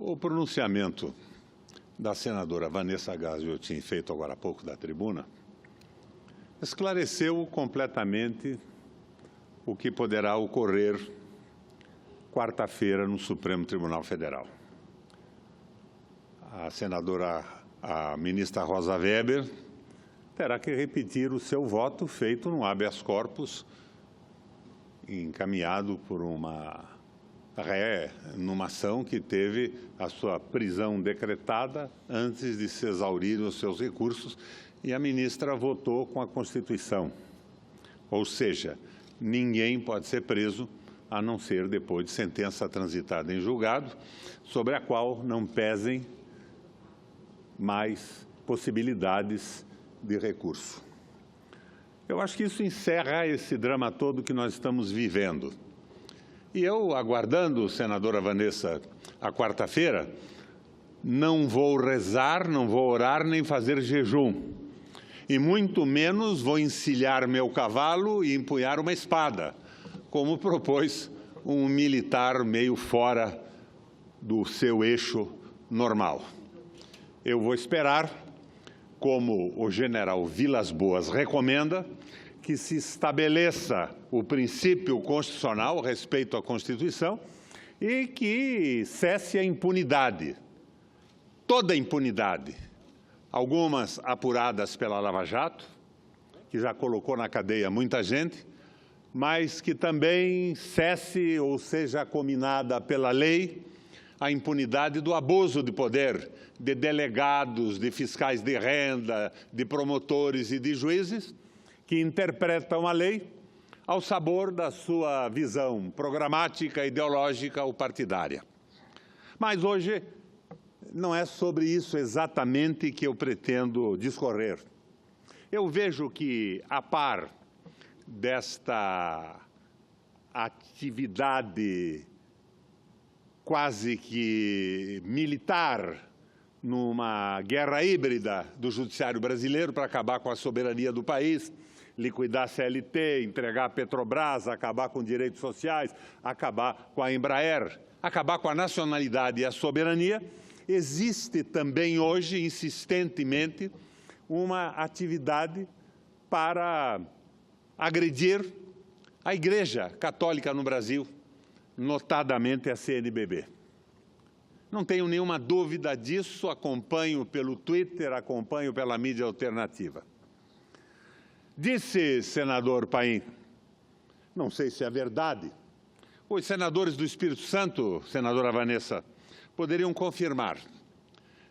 O pronunciamento da senadora Vanessa Gaziotin, feito agora há pouco da tribuna, esclareceu completamente o que poderá ocorrer quarta-feira no Supremo Tribunal Federal. A ministra Rosa Weber terá que repetir o seu voto feito no habeas corpus encaminhado por uma numa ação que teve a sua prisão decretada antes de se exaurirem os seus recursos, e a ministra votou com a Constituição. Ou seja, ninguém pode ser preso a não ser depois de sentença transitada em julgado, sobre a qual não pesem mais possibilidades de recurso. Eu acho que isso encerra esse drama todo que nós estamos vivendo. E eu, aguardando, senadora Vanessa, a quarta-feira, não vou rezar, não vou orar, nem fazer jejum. E muito menos vou encilhar meu cavalo e empunhar uma espada, como propôs um militar meio fora do seu eixo normal. Eu vou esperar, como o general Vilas Boas recomenda, que se estabeleça o princípio constitucional, o respeito à Constituição, e que cesse a impunidade, toda a impunidade, algumas apuradas pela Lava Jato, que já colocou na cadeia muita gente, mas que também cesse ou seja cominada pela lei a impunidade do abuso de poder de delegados, de fiscais de renda, de promotores e de juízes, que interpretam a lei ao sabor da sua visão programática, ideológica ou partidária. Mas hoje não é sobre isso exatamente que eu pretendo discorrer. Eu vejo que, a par desta atividade quase que militar numa guerra híbrida do judiciário brasileiro para acabar com a soberania do país, liquidar a CLT, entregar a Petrobras, acabar com direitos sociais, acabar com a Embraer, acabar com a nacionalidade e a soberania, existe também hoje, insistentemente, uma atividade para agredir a Igreja Católica no Brasil, notadamente a CNBB. Não tenho nenhuma dúvida disso, acompanho pelo Twitter, acompanho pela mídia alternativa. Disse senador Paim, não sei se é verdade, os senadores do Espírito Santo, senadora Vanessa, poderiam confirmar.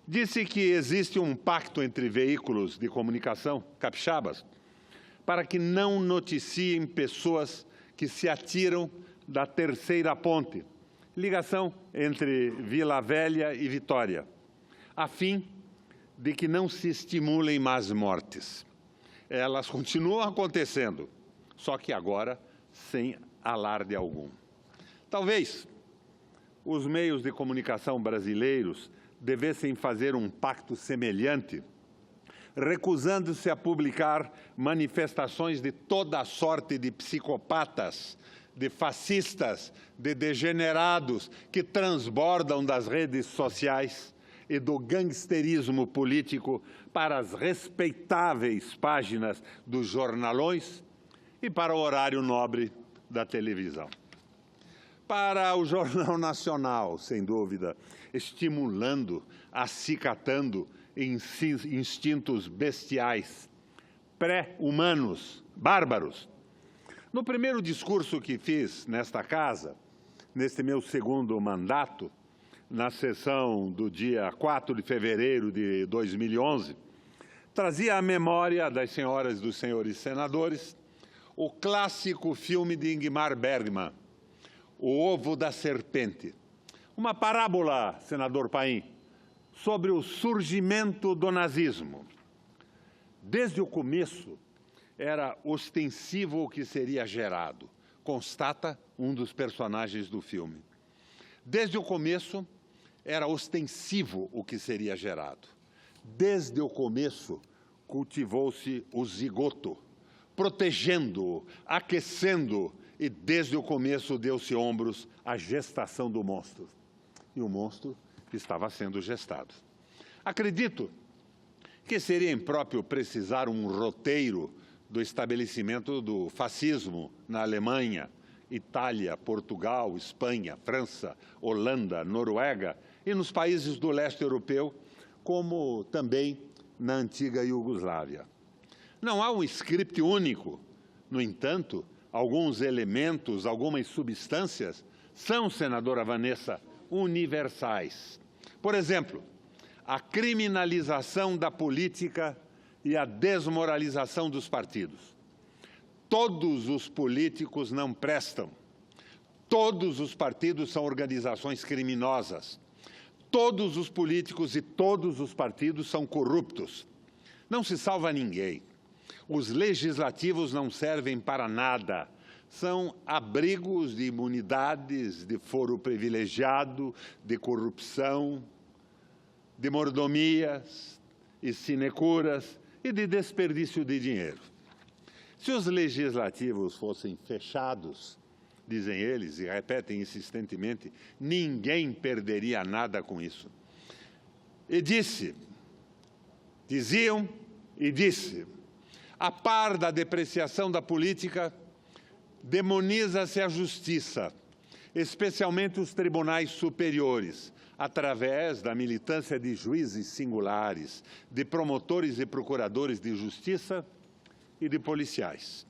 Disse que existe um pacto entre veículos de comunicação capixabas para que não noticiem pessoas que se atiram da terceira ponte, ligação entre Vila Velha e Vitória, a fim de que não se estimulem más mortes. Elas continuam acontecendo, só que agora sem alarde algum. Talvez os meios de comunicação brasileiros devessem fazer um pacto semelhante, recusando-se a publicar manifestações de toda a sorte de psicopatas, de fascistas, de degenerados que transbordam das redes sociais e do gangsterismo político para as respeitáveis páginas dos jornalões e para o horário nobre da televisão. Para o Jornal Nacional, sem dúvida, estimulando, acicatando instintos bestiais, pré-humanos, bárbaros. No primeiro discurso que fiz nesta casa, neste meu segundo mandato, na sessão do dia 4 de fevereiro de 2011, trazia à memória das senhoras e dos senhores senadores o clássico filme de Ingmar Bergman, O Ovo da Serpente. Uma parábola, senador Paim, sobre o surgimento do nazismo. Desde o começo, era ostensivo o que seria gerado, constata um dos personagens do filme. Desde o começo, era ostensivo o que seria gerado. Desde o começo, cultivou-se o zigoto, protegendo-o, aquecendo, e desde o começo deu-se ombros à gestação do monstro. E o monstro estava sendo gestado. Acredito que seria impróprio precisar um roteiro do estabelecimento do fascismo na Alemanha, Itália, Portugal, Espanha, França, Holanda, Noruega e nos países do leste europeu, como também na antiga Iugoslávia. Não há um script único. No entanto, alguns elementos, algumas substâncias são, senadora Vanessa, universais. Por exemplo, a criminalização da política e a desmoralização dos partidos. Todos os políticos não prestam. Todos os partidos são organizações criminosas. Todos os políticos e todos os partidos são corruptos. Não se salva ninguém. Os legislativos não servem para nada. São abrigos de imunidades, de foro privilegiado, de corrupção, de mordomias e sinecuras e de desperdício de dinheiro. Se os legislativos fossem fechados, dizem eles e repetem insistentemente, ninguém perderia nada com isso. E diziam e disse, a par da depreciação da política, demoniza-se a justiça, especialmente os tribunais superiores, através da militância de juízes singulares, de promotores e procuradores de justiça e de policiais.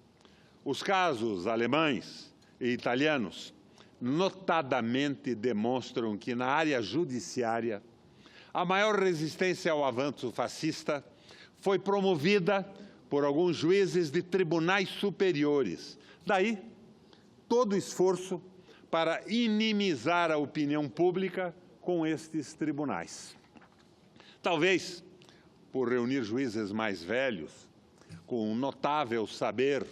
Os casos alemães e italianos notadamente demonstram que na área judiciária a maior resistência ao avanço fascista foi promovida por alguns juízes de tribunais superiores. Daí, todo o esforço para inimizar a opinião pública com estes tribunais. Talvez, por reunir juízes mais velhos, com um notável saber,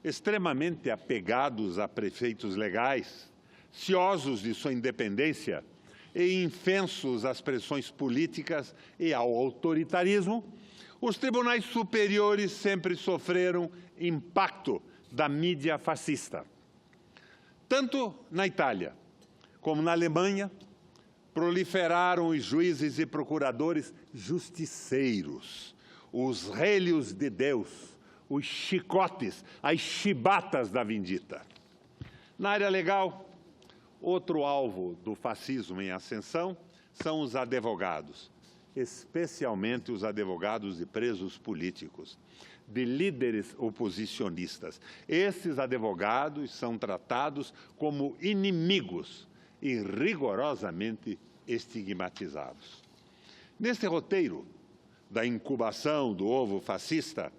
extremamente apegados a preceitos legais, ciosos de sua independência e infensos às pressões políticas e ao autoritarismo, os tribunais superiores sempre sofreram impacto da mídia fascista. Tanto na Itália como na Alemanha, proliferaram os juízes e procuradores justiceiros, os relhos de Deus, os chicotes, as chibatas da vindita. Na área legal, outro alvo do fascismo em ascensão são os advogados, especialmente os advogados de presos políticos, de líderes oposicionistas. Esses advogados são tratados como inimigos e rigorosamente estigmatizados. Neste roteiro da incubação do ovo fascista,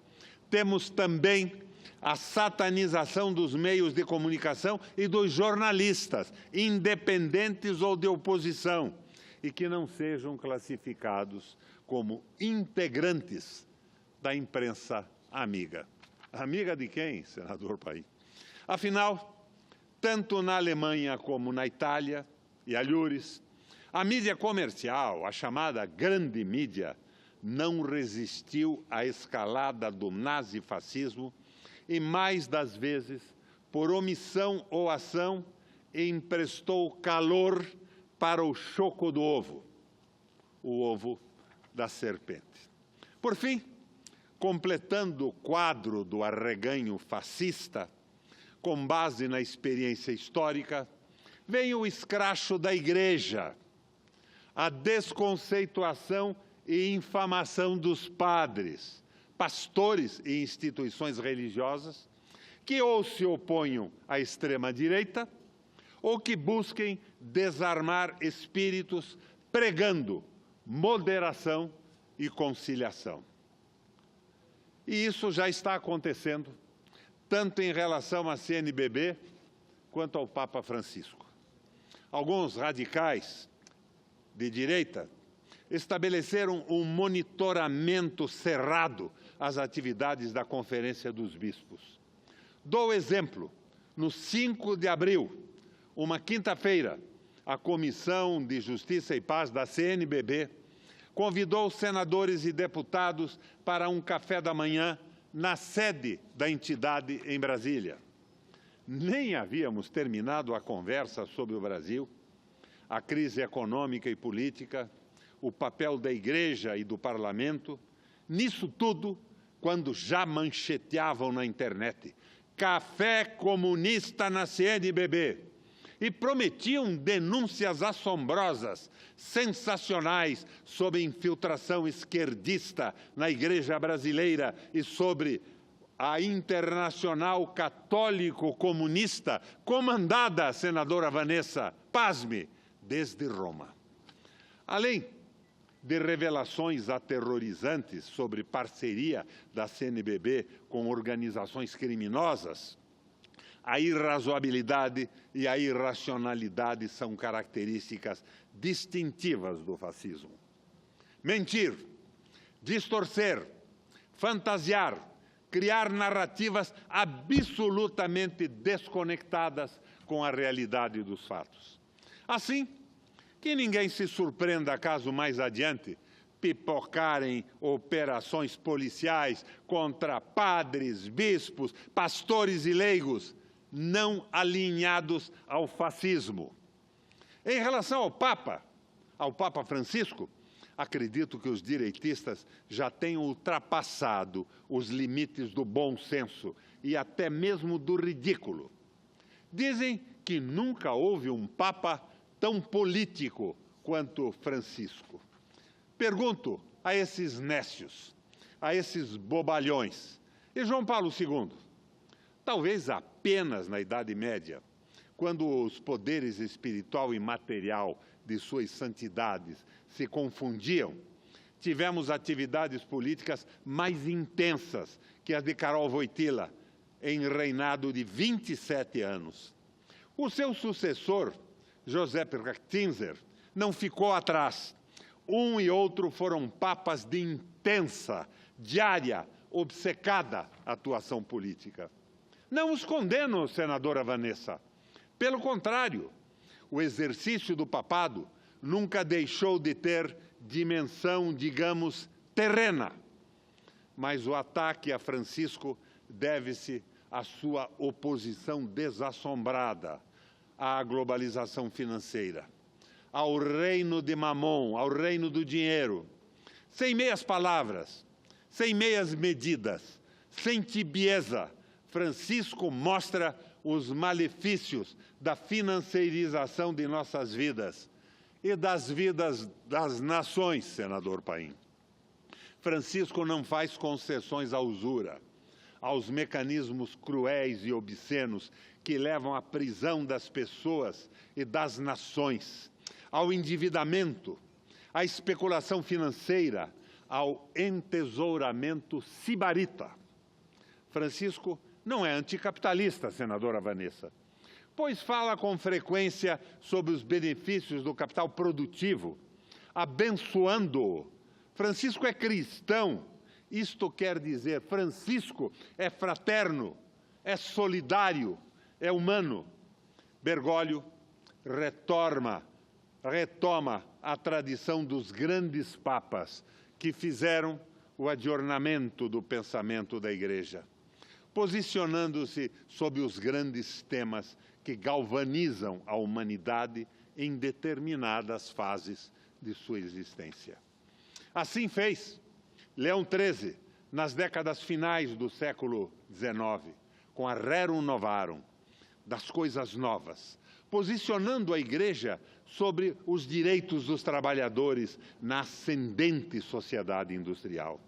temos também a satanização dos meios de comunicação e dos jornalistas, independentes ou de oposição, e que não sejam classificados como integrantes da imprensa amiga. Amiga de quem, senador Paim? Afinal, tanto na Alemanha como na Itália e alhures, a mídia comercial, a chamada grande mídia, não resistiu à escalada do nazifascismo e, mais das vezes, por omissão ou ação, emprestou calor para o choco do ovo, o ovo da serpente. Por fim, completando o quadro do arreganho fascista, com base na experiência histórica, vem o escracho da Igreja, a desconceituação e infamação dos padres, pastores e instituições religiosas que ou se oponham à extrema-direita ou que busquem desarmar espíritos pregando moderação e conciliação. E isso já está acontecendo, tanto em relação à CNBB quanto ao Papa Francisco. Alguns radicais de direita estabeleceram um monitoramento cerrado às atividades da Conferência dos Bispos. Dou exemplo. No 5 de abril, uma quinta-feira, a Comissão de Justiça e Paz da CNBB convidou senadores e deputados para um café da manhã na sede da entidade em Brasília. Nem havíamos terminado a conversa sobre o Brasil. a crise econômica e política, o papel da Igreja e do Parlamento, nisso tudo, quando já mancheteavam na internet "Café comunista na CNBB", e prometiam denúncias assombrosas, sensacionais, sobre infiltração esquerdista na Igreja brasileira e sobre a Internacional Católico-Comunista, comandada, senadora Vanessa, pasme, desde Roma. Além de revelações aterrorizantes sobre parceria da CNBB com organizações criminosas, a irrazoabilidade e a irracionalidade são características distintivas do fascismo. Mentir, distorcer, fantasiar, criar narrativas absolutamente desconectadas com a realidade dos fatos. Assim, que ninguém se surpreenda caso mais adiante pipocarem operações policiais contra padres, bispos, pastores e leigos não alinhados ao fascismo. Em relação ao Papa Francisco, acredito que os direitistas já tenham ultrapassado os limites do bom senso e até mesmo do ridículo. Dizem que nunca houve um Papa tão político quanto Francisco. Pergunto a esses nécios, a esses bobalhões, e João Paulo II, talvez apenas na Idade Média, quando os poderes espiritual e material de suas santidades se confundiam, tivemos atividades políticas mais intensas que as de Karol Wojtyła, em reinado de 27 anos. O seu sucessor, José Ratzinger, não ficou atrás. Um e outro foram papas de intensa, diária, obcecada atuação política. Não os condeno, senadora Vanessa. Pelo contrário, o exercício do papado nunca deixou de ter dimensão, digamos, terrena. Mas o ataque a Francisco deve-se à sua oposição desassombrada à globalização financeira, ao reino de Mamon, ao reino do dinheiro, sem meias palavras, sem meias medidas, sem tibieza. Francisco mostra os malefícios da financeirização de nossas vidas e das vidas das nações, senador Paim. Francisco não faz concessões à usura, aos mecanismos cruéis e obscenos que levam à prisão das pessoas e das nações, ao endividamento, à especulação financeira, ao entesouramento sibarita. Francisco não é anticapitalista, senadora Vanessa, pois fala com frequência sobre os benefícios do capital produtivo, abençoando-o. Francisco é cristão, isto quer dizer, Francisco é fraterno, é solidário, é humano. Bergoglio retoma a tradição dos grandes papas que fizeram o adornamento do pensamento da Igreja, posicionando-se sob os grandes temas que galvanizam a humanidade em determinadas fases de sua existência. Assim fez Leão XIII, nas décadas finais do século XIX, com a Rerum Novarum, das coisas novas, posicionando a Igreja sobre os direitos dos trabalhadores na ascendente sociedade industrial.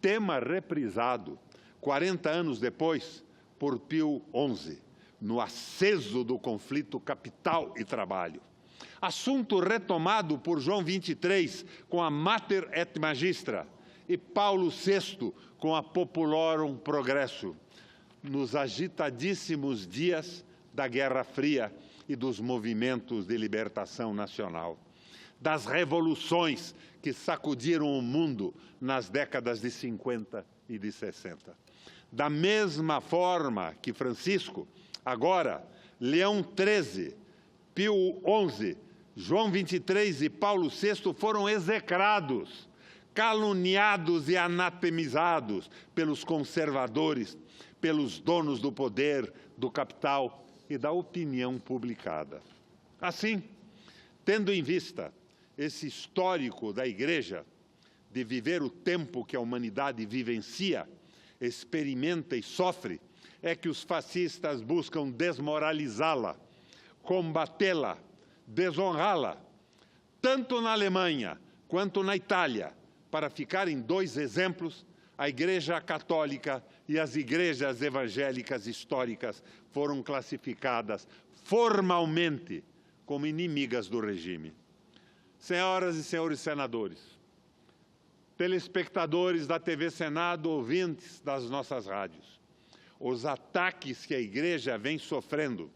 Tema reprisado 40 anos depois, por Pio XI, no aceso do conflito capital e trabalho. Assunto retomado por João XXIII com a Mater et Magistra e Paulo VI com a Populorum Progresso, nos agitadíssimos dias da Guerra Fria e dos movimentos de libertação nacional, das revoluções que sacudiram o mundo nas décadas de 50 e de 60. Da mesma forma que Francisco, agora, Leão XIII, Pio XI, João XXIII e Paulo VI foram execrados, caluniados e anatemizados pelos conservadores, pelos donos do poder, do capital e da opinião publicada. Assim, tendo em vista esse histórico da Igreja, de viver o tempo que a humanidade vivencia, experimenta e sofre, é que os fascistas buscam desmoralizá-la, combatê-la, desonrá-la, tanto na Alemanha quanto na Itália. Para ficar em dois exemplos, a Igreja Católica e as igrejas evangélicas históricas foram classificadas formalmente como inimigas do regime. Senhoras e senhores senadores, telespectadores da TV Senado, ouvintes das nossas rádios, os ataques que a Igreja vem sofrendo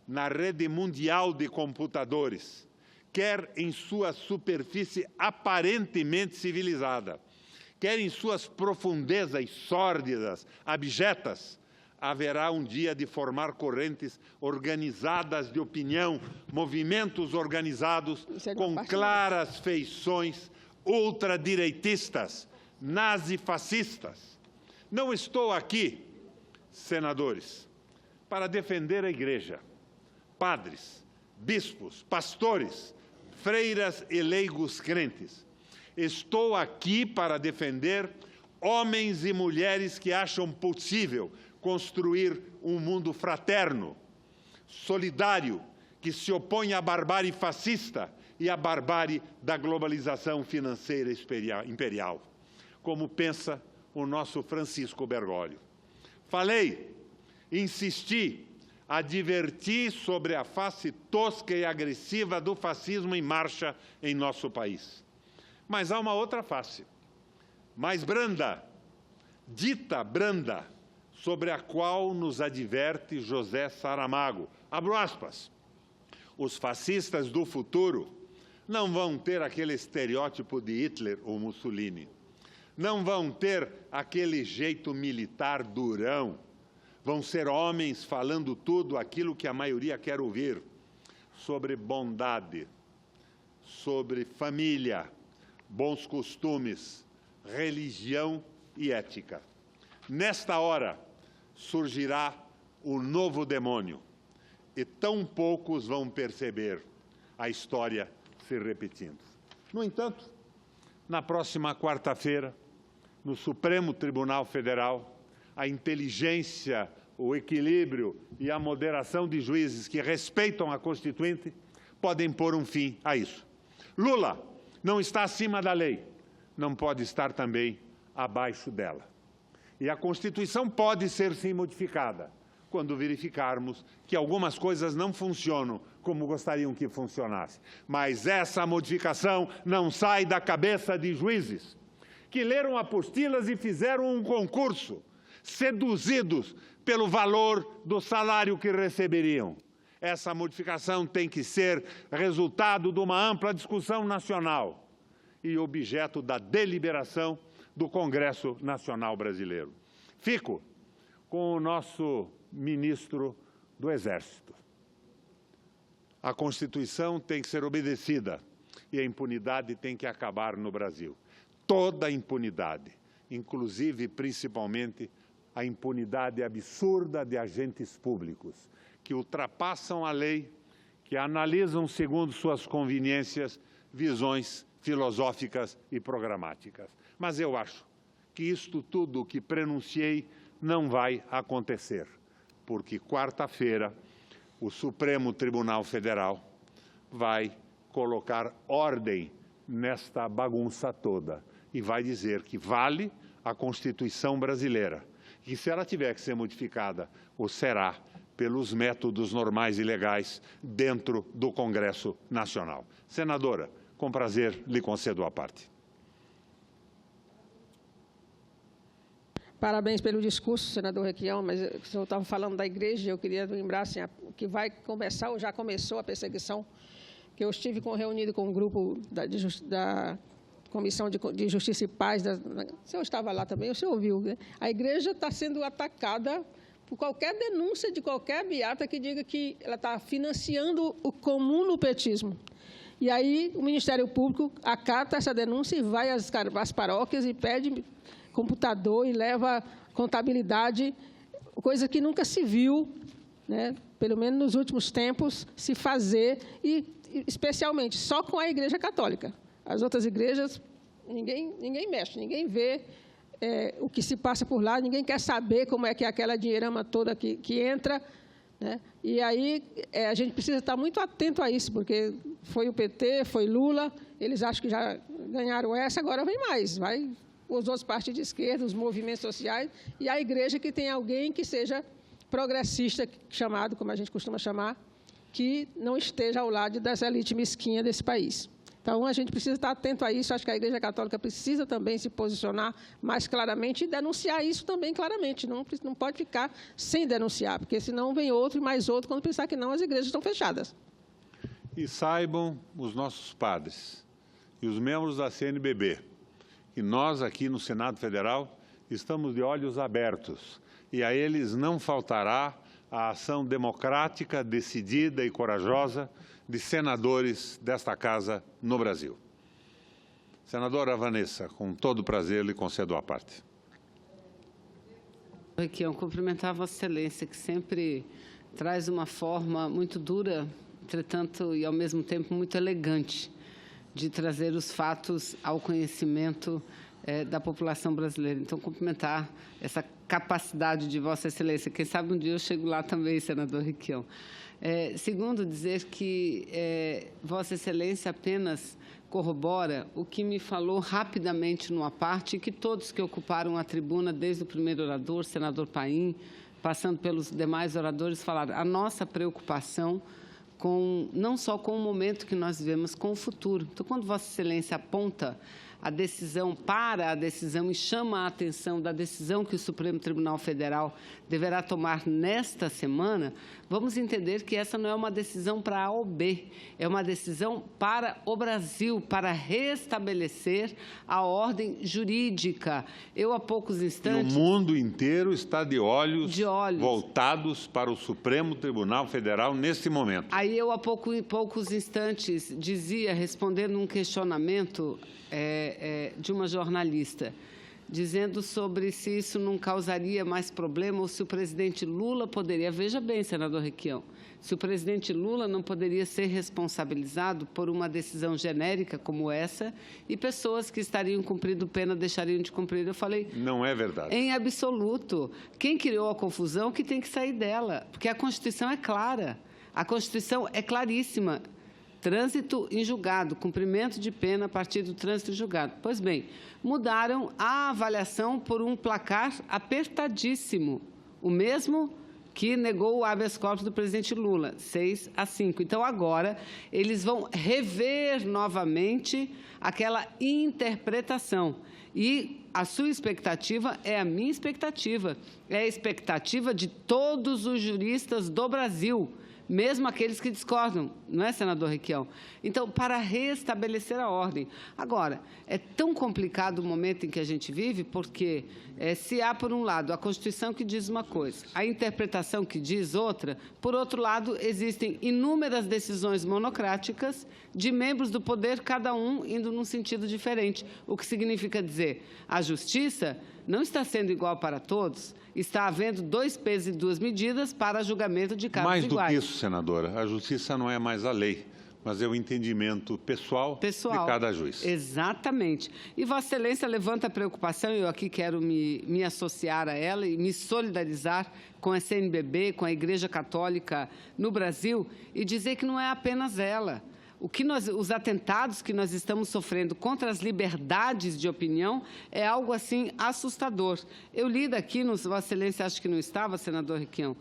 na rede mundial de computadores, quer em sua superfície aparentemente civilizada, quer em suas profundezas sórdidas, abjetas, haverá um dia de formar correntes organizadas de opinião, movimentos organizados com claras feições ultradireitistas, nazifascistas. Não estou aqui, senadores, para defender a Igreja, padres, bispos, pastores, freiras e leigos crentes. Estou aqui para defender homens e mulheres que acham possível construir um mundo fraterno, solidário, que se opõe à barbárie fascista e à barbárie da globalização financeira imperial, como pensa o nosso Francisco Bergoglio. Falei, insisti, adverti sobre a face tosca e agressiva do fascismo em marcha em nosso país. Mas há uma outra face, mais branda, dita branda, sobre a qual nos adverte José Saramago. Abro aspas. Os fascistas do futuro não vão ter aquele estereótipo de Hitler ou Mussolini. Não vão ter aquele jeito militar durão. Vão ser homens falando tudo aquilo que a maioria quer ouvir, sobre bondade, sobre família, bons costumes, religião e ética. Nesta hora surgirá o novo demônio e tão poucos vão perceber a história se repetindo. No entanto, na próxima quarta-feira, no Supremo Tribunal Federal, a inteligência, o equilíbrio e a moderação de juízes que respeitam a Constituinte podem pôr um fim a isso. Lula não está acima da lei, não pode estar também abaixo dela. E a Constituição pode ser, sim, modificada, quando verificarmos que algumas coisas não funcionam como gostariam que funcionasse. Mas essa modificação não sai da cabeça de juízes que leram apostilas e fizeram um concurso, seduzidos pelo valor do salário que receberiam. Essa modificação tem que ser resultado de uma ampla discussão nacional e objeto da deliberação do Congresso Nacional Brasileiro. Fico com o nosso ministro do Exército. A Constituição tem que ser obedecida e a impunidade tem que acabar no Brasil. Toda a impunidade, inclusive, principalmente, a impunidade absurda de agentes públicos, que ultrapassam a lei, que analisam segundo suas conveniências, visões filosóficas e programáticas. Mas eu acho que isto tudo que prenunciei não vai acontecer, porque quarta-feira o Supremo Tribunal Federal vai colocar ordem nesta bagunça toda e vai dizer que vale a Constituição brasileira, que se ela tiver que ser modificada, o será pelos métodos normais e legais dentro do Congresso Nacional. Senadora, com prazer lhe concedo a parte. Parabéns pelo discurso, senador Requião, mas o senhor estava falando da igreja, eu queria lembrar assim, que vai começar, ou já começou a perseguição, que eu estive reunido com um grupo da Comissão de Justiça e Paz, o senhor estava lá também, o senhor ouviu, né? A igreja está sendo atacada por qualquer denúncia de qualquer beata que diga que ela está financiando o comum no petismo. E aí o Ministério Público acata essa denúncia e vai às paróquias e pede computador e leva contabilidade, coisa que nunca se viu, né, pelo menos nos últimos tempos, se fazer. E especialmente só com a Igreja Católica. As outras igrejas, ninguém mexe, ninguém vê o que se passa por lá, ninguém quer saber como é que é aquela dinheirama toda que entra, né? E aí a gente precisa estar muito atento a isso, porque foi o PT, foi Lula, eles acham que já ganharam essa, agora vem mais, vai os outros partidos de esquerda, os movimentos sociais, e a igreja que tem alguém que seja progressista, chamado, como a gente costuma chamar, que não esteja ao lado das elites mesquinhas desse país. Então, a gente precisa estar atento a isso. Acho que a Igreja Católica precisa também se posicionar mais claramente e denunciar isso também claramente. Não pode ficar sem denunciar, porque senão vem outro e mais outro quando pensar que não, as igrejas estão fechadas. E saibam os nossos padres e os membros da CNBB que nós aqui no Senado Federal estamos de olhos abertos e a eles não faltará a ação democrática, decidida e corajosa de senadores desta Casa no Brasil. Senadora Vanessa, com todo prazer, lhe concedo a parte. Requião, cumprimentar a Vossa Excelência, que sempre traz uma forma muito dura, entretanto, e ao mesmo tempo muito elegante, de trazer os fatos ao conhecimento da população brasileira. Então, cumprimentar essa capacidade de Vossa Excelência. Quem sabe um dia eu chego lá também, senador Requião. Segundo, dizer que Vossa Excelência apenas corrobora o que me falou rapidamente numa parte, e que todos que ocuparam a tribuna, desde o primeiro orador, senador Paim, passando pelos demais oradores, falaram a nossa preocupação não só com o momento que nós vivemos, com o futuro. Então, quando Vossa Excelência aponta a decisão e chama a atenção da decisão que o Supremo Tribunal Federal deverá tomar nesta semana, vamos entender que essa não é uma decisão para A ou B, é uma decisão para o Brasil, para restabelecer a ordem jurídica. Eu, há poucos instantes... E o mundo inteiro está de olhos voltados para o Supremo Tribunal Federal neste momento. Aí eu, há poucos instantes, dizia, respondendo um questionamento de uma jornalista, dizendo sobre se isso não causaria mais problema ou se o presidente Lula poderia... Veja bem, senador Requião, se o presidente Lula não poderia ser responsabilizado por uma decisão genérica como essa e pessoas que estariam cumprindo pena deixariam de cumprir. Eu falei... Não é verdade. Em absoluto. Quem criou a confusão que tem que sair dela, porque a Constituição é clara. A Constituição é claríssima. Trânsito em julgado, cumprimento de pena a partir do trânsito em julgado. Pois bem, mudaram a avaliação por um placar apertadíssimo, o mesmo que negou o habeas corpus do presidente Lula, 6-5. Então, agora, eles vão rever novamente aquela interpretação. E a sua expectativa é a minha expectativa, é a expectativa de todos os juristas do Brasil, mesmo aqueles que discordam, não é, senador Requião? Então, para restabelecer a ordem. Agora, é tão complicado o momento em que a gente vive, porque se há, por um lado, a Constituição que diz uma coisa, a interpretação que diz outra, por outro lado, existem inúmeras decisões monocráticas de membros do poder, cada um indo num sentido diferente, o que significa dizer, a justiça não está sendo igual para todos, está havendo 2 pesos e 2 medidas para julgamento de casos iguais. Mais do que isso, senadora, a justiça não é mais a lei, mas é o entendimento pessoal de cada juiz. Exatamente. E Vossa Excelência levanta a preocupação, eu aqui quero me associar a ela e me solidarizar com a CNBB, com a Igreja Católica no Brasil, e dizer que não é apenas ela. Os atentados que nós estamos sofrendo contra as liberdades de opinião é algo, assim, assustador. Eu li daqui, Vossa Excelência acho que não estava, senador Requião,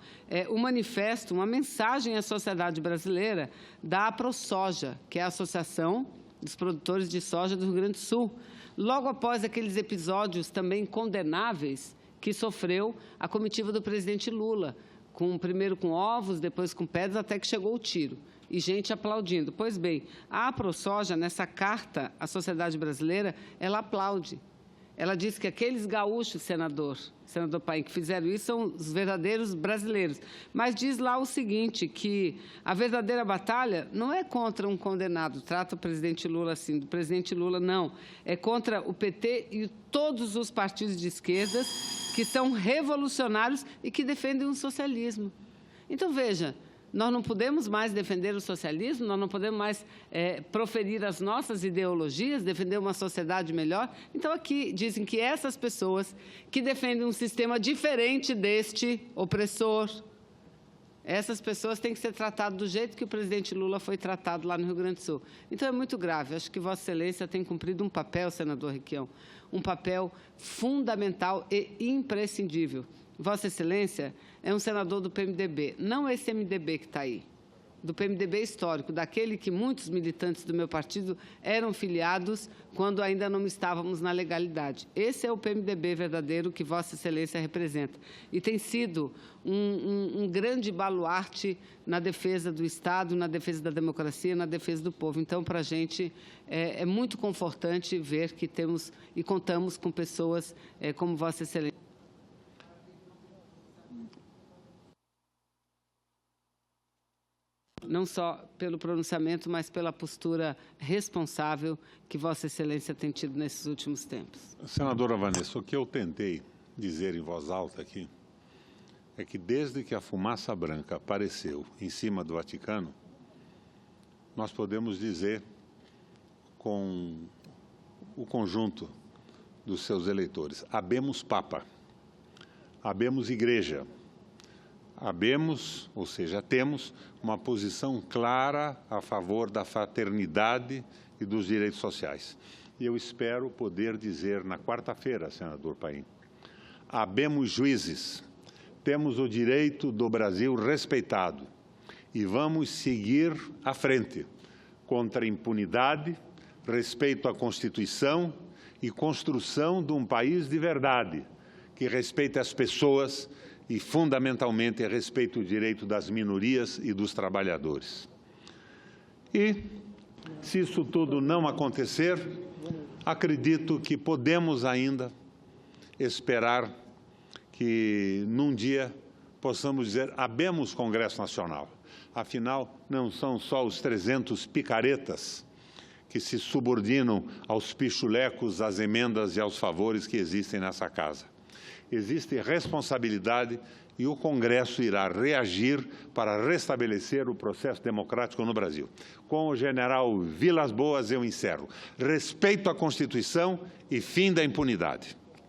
um manifesto, uma mensagem à sociedade brasileira da AproSoja, que é a Associação dos Produtores de Soja do Rio Grande do Sul. Logo após aqueles episódios também condenáveis que sofreu a comitiva do presidente Lula, primeiro com ovos, depois com pedras, até que chegou o tiro. E gente aplaudindo. Pois bem, a AproSoja, nessa carta à sociedade brasileira, ela aplaude. Ela diz que aqueles gaúchos, senador Paim, que fizeram isso, são os verdadeiros brasileiros. Mas diz lá o seguinte, que a verdadeira batalha não é contra um condenado, trata o presidente Lula assim, do presidente Lula, não. É contra o PT e todos os partidos de esquerdas que são revolucionários e que defendem o socialismo. Então, veja, Nós não podemos mais defender o socialismo, nós não podemos mais proferir as nossas ideologias, defender uma sociedade melhor. Então, aqui dizem que essas pessoas que defendem um sistema diferente deste opressor, essas pessoas têm que ser tratadas do jeito que o presidente Lula foi tratado lá no Rio Grande do Sul. Então, é muito grave. Acho que Vossa Excelência tem cumprido um papel, senador Requião, um papel fundamental e imprescindível. Vossa Excelência é um senador do PMDB, não esse MDB que está aí, do PMDB histórico, daquele que muitos militantes do meu partido eram filiados quando ainda não estávamos na legalidade. Esse é o PMDB verdadeiro que Vossa Excelência representa. E tem sido um grande baluarte na defesa do Estado, na defesa da democracia, na defesa do povo. Então, para a gente, é muito confortante ver que temos e contamos com pessoas como Vossa Excelência. Não só pelo pronunciamento, mas pela postura responsável que Vossa Excelência tem tido nesses últimos tempos. Senadora Vanessa, o que eu tentei dizer em voz alta aqui é que desde que a fumaça branca apareceu em cima do Vaticano, nós podemos dizer com o conjunto dos seus eleitores: habemos Papa, habemos Igreja, habemos, ou seja, temos uma posição clara a favor da fraternidade e dos direitos sociais. E eu espero poder dizer na quarta-feira, senador Paim, habemos juízes, temos o direito do Brasil respeitado e vamos seguir à frente contra a impunidade, respeito à Constituição e construção de um país de verdade, que respeite as pessoas e, fundamentalmente, respeite o direito das minorias e dos trabalhadores. E, se isso tudo não acontecer, acredito que podemos ainda esperar que, num dia, possamos dizer: habemos Congresso Nacional. Afinal, não são só os 300 picaretas que se subordinam aos pichulecos, às emendas e aos favores que existem nessa casa. Existe responsabilidade e o Congresso irá reagir para restabelecer o processo democrático no Brasil. Com o general Vilas Boas, eu encerro. Respeito à Constituição e fim da impunidade.